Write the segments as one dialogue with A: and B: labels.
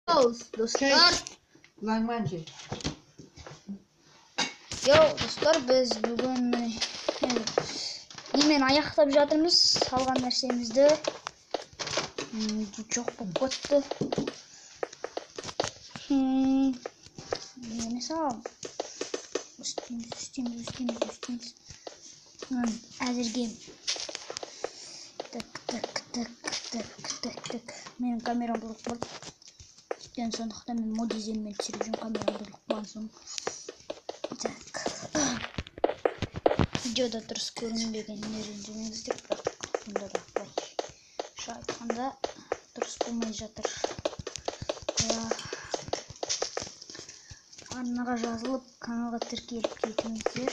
A: Dostlar.
B: Langmanji.
A: Dostlar, biz bugün hemen аяқтап жатырмыз алған нәрсемізді. Жоқ болып кетті. Нені салам? Үстейміз. Әзірге менің камерам бұзылып қалды. Сондықтан мен мод дизайнмен түсіріп жүрмін, камерам бұзылып қалған соң. Видеода дұрыс көрінбегеніне ренжімеңіздер, бірақ мұнда да былай айтқанда дұрыс болмай жатыр. Арнаға жазылып, каналға тіркеліп кетіңіздер.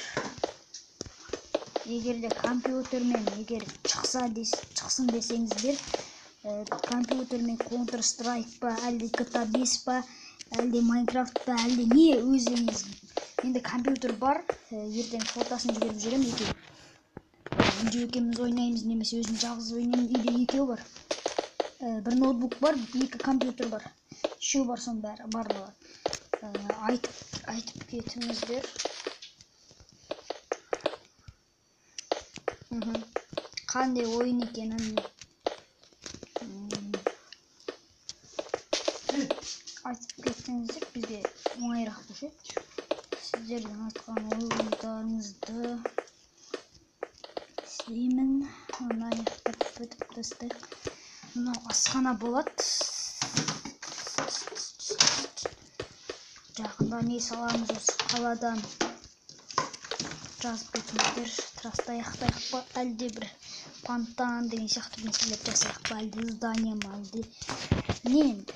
A: Егер де компьютермен шықсын десеңіздер, компьютермен Counter Strike па, әлде GTA 5 па, әлде Minecraft па, әлде не өзіңіз. Енді компьютер бар, ертең фотосын жіберіп жүремін екеу. Үйде екеуміз ойнаймыз, немесе өзім жалғыз ойнаймын, үйде екеу бар. Бір ноутбук бар, екі компьютер бар. Үшеу бар, соның барлығы. Айтып кетіңіздер. Қандай ойын екенін айтып кетсеңіздер, бізге оңайырақ болса. Сіздердің айтқан ойындарыңызды істеймін. Оны аяқтап бітіп тастайық. Мынау асхана болады. Жақында не саламыз осы қаладан жазып кетіңіздер. Траста аяқтайық па, әлде бір фонтан деген сияқты нәрселер жасайық па, әлде здание ма, әлде не енді.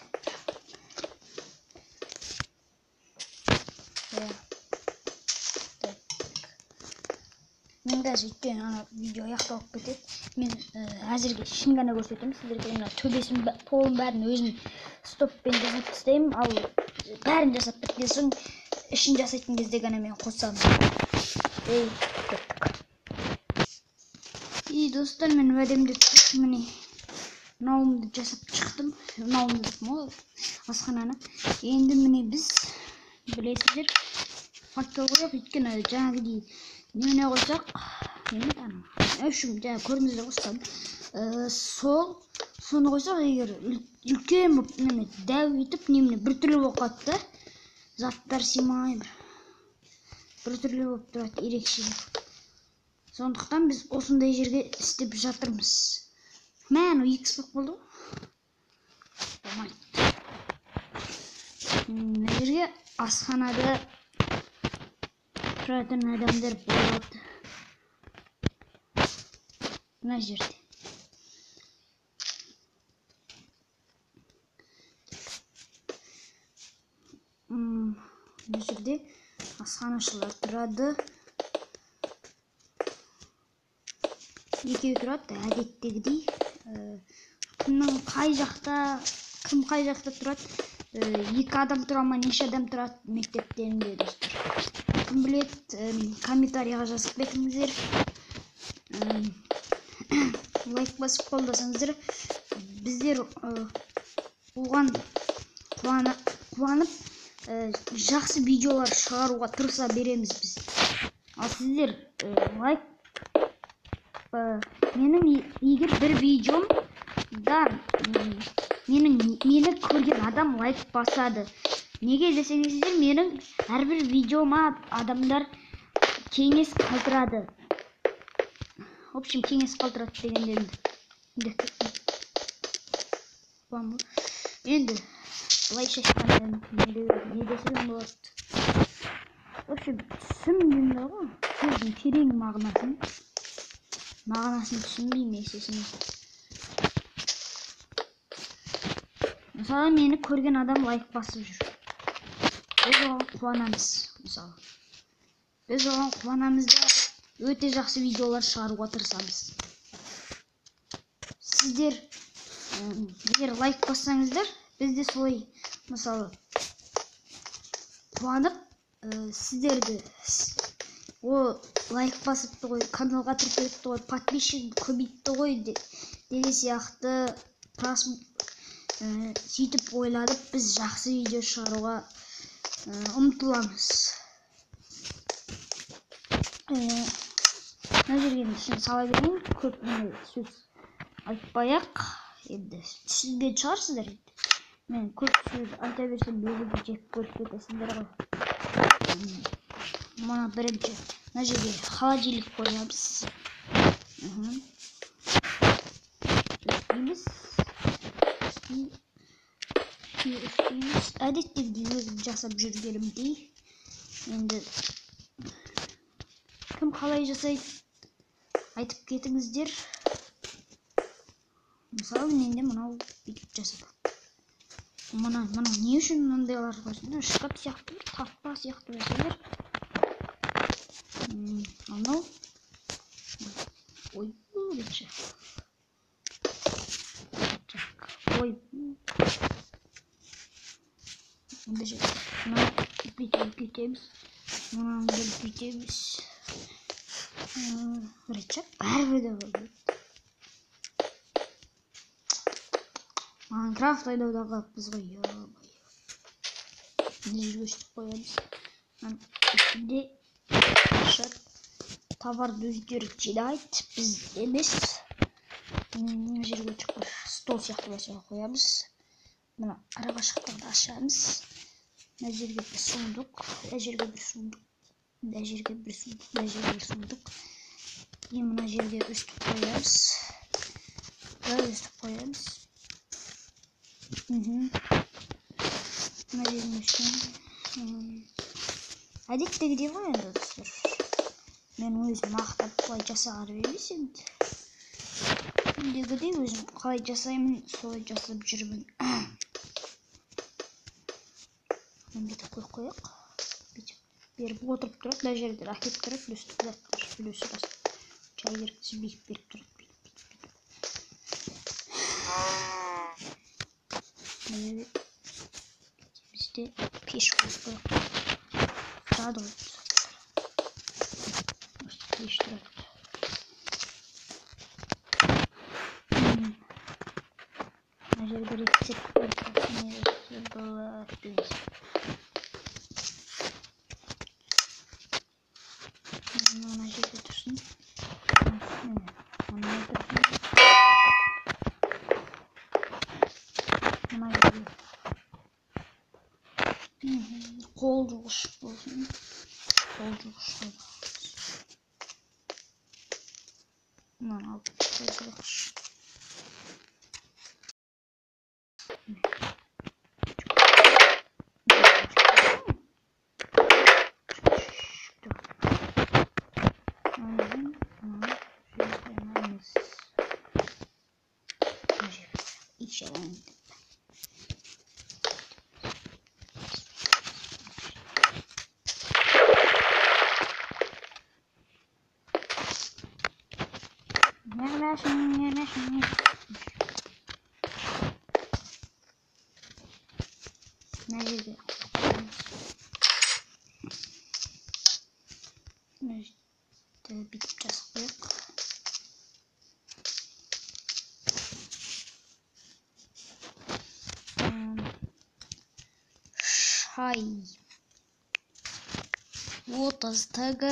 A: Мен қазір өйткені видео аяқталып кетеді. Мен әзірге шын ғана көрсетемін. Сіздерге мына төбесін полын бәрін өзім стоппен жасап тастаймын. Ал бәрін жасап біткен соң ішін жасайтын кезде ғана мен қосамын. Достар, мен уәдемді міне мынауымды жасап шықтым. Мынауымды деппін ғой, асхананы. Енді міне біз білесіздер факел қояқ, өйткені жаңағыдей немене қойсақ, өшім жаңа көріңіздер қойсам, соны қойсақ, егер үлкен болып дәу етіп немене бір түрлі болып қатты, заттар сыймай бір түрлі болып тұрады, ерекше. Сондықтан біз осындай жерге істеп жатырмыз. Мән, X болып болды ғой. Болмайды. Мына жерге асханада тұратын адамдар болады. Мына жерде. Мына жерде асханашылар тұрады. Екеу тұрады, әдеттегідей. Кім қай жақта тұрады? Екі адам тұра ма, неше адам тұрады мектептерінде, достар. Кім біледі, комментарияға жазып кетіңіздер. Лайк басып қолдасаңыздар, біздер оған қуанып жақсы видеолар шығаруға тырыса береміз біз. Ал сіздер лайк, менің егер бір видеомда мені көрген адам лайк басады. Неге десеңіздер, менің әрбір видеома адамдар кеңес қалдырады. В общем, кеңес қалдырады дегендерімді. Енді былайша айтқанда не десем болады. В общем, түсінбеймін ғой, сөздің терең мағынасын түсінбеймін есесін. Мысалы, мені көрген адам лайк басып жүр. Біз оған қуанамыз, мысалы. Біз оған қуанамыз да өте жақсы видеолар шығаруға тырысамыз. Сіздер егер лайк бассаңыздар, біз де солай, мысалы, қуанып, сіздерді лайк басыпты ғой, каналға тіркеліпті ғой, подписчик көбейтті ғой, деген сияқты Сөйтіп ойладық, біз жақсы видео шығаруға ұмтыламыз. Мына жерге түсін сала берейін, көп сөз айтпай-ақ. Енді түсінген шығарсыздар. Мен көп сөз айта берсем, өзіңді жек көріп кетесіңдер ғой. Мына бірінші, мына жерге холодильник қоямыз. Үстейміз. Әдеттегідей өзім жасап жүргенімдей. Енді кім қалай жасайды, айтып кетіңіздер. Мысалы, мен де мынау бүйтіп жасадым. Мына не үшін мындайлар қойсын? Шкаф сияқты, тартпа сияқты жасайлар. Анау. Ой, өтші. Ой. Мына бүйтеміз. Мынаны бүйтеміз. Рычаг бәрі де Майнкрафт ойнаудағы біз ғой. Мына жерге өстіп қоямыз. Үстінде товарды өздері жинайды, біз емес. Мына жерге стол сияқты басқа қоямыз. Мына арақашықтықты ашамыз. Мына жерге бір сундық, мына жерге бір сундық, мына жерге бір сундық, мына жерге бір сундық. Мына жерге өстіп қоямыз. Өстіп қоямыз. Мына жерге өстіп. Әдеттегідей ғой енді достар. Мен өзім мақтап қалай жасағаным емес енді. Әдеттегідей өзім қалай жасаймын, солай жасап жүрмін. Бүйтіп қойып. Беріп отырып тұрады, мына жерден әкеп тұрады, өстіп заттар, үлесі басып. Чай еркісі бейіп беріп тұрады. Бізде пеш қойып қойып. Тұрады ғой. Пеш тұрады. Мына жерде рецепт болады. Мына жерде тұрсын. Мына жерде қол жуғыш болсын. Қол жуғыш қойып. Мына қол жуғыш. Bitip жасап шай 30 тг.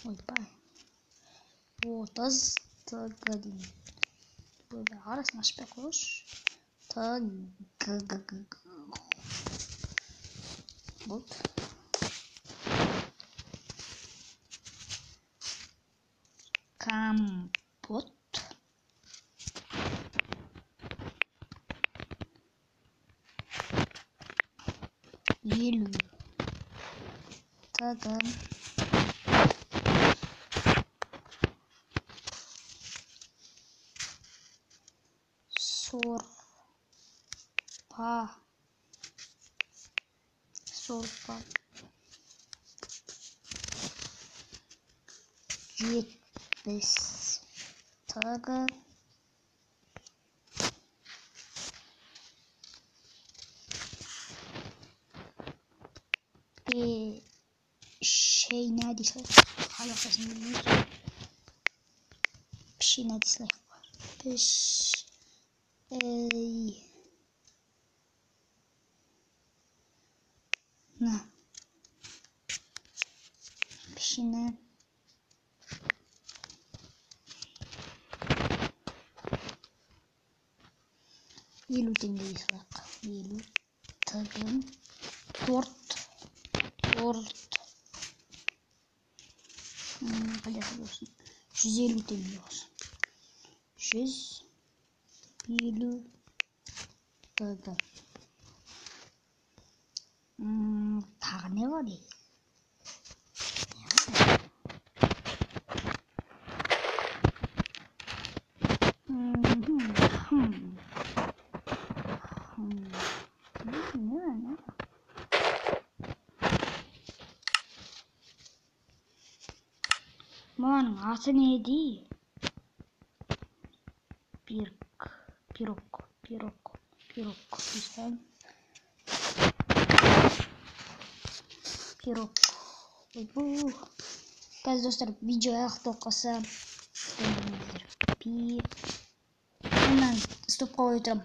A: Ойбай. 30 тг деймін. Böyle arasını açmaya koş. Вот. Компот. Елу тг. Сорпа 70 тг. Şey neredeyse alakasını bilmiyorum. Пешина дислайк бар. На. Пешина. Елу теңге дислайк. Елу тыгын. Торт. Қайда болсын. 150 теңге болсын. 150 тыгын. Тағы не бар ей? Мынаның аты не дей? Пирог десем. Пирог. Қазір достар, видео аяқталып қалса, мынаны стопқа қойып отырамын.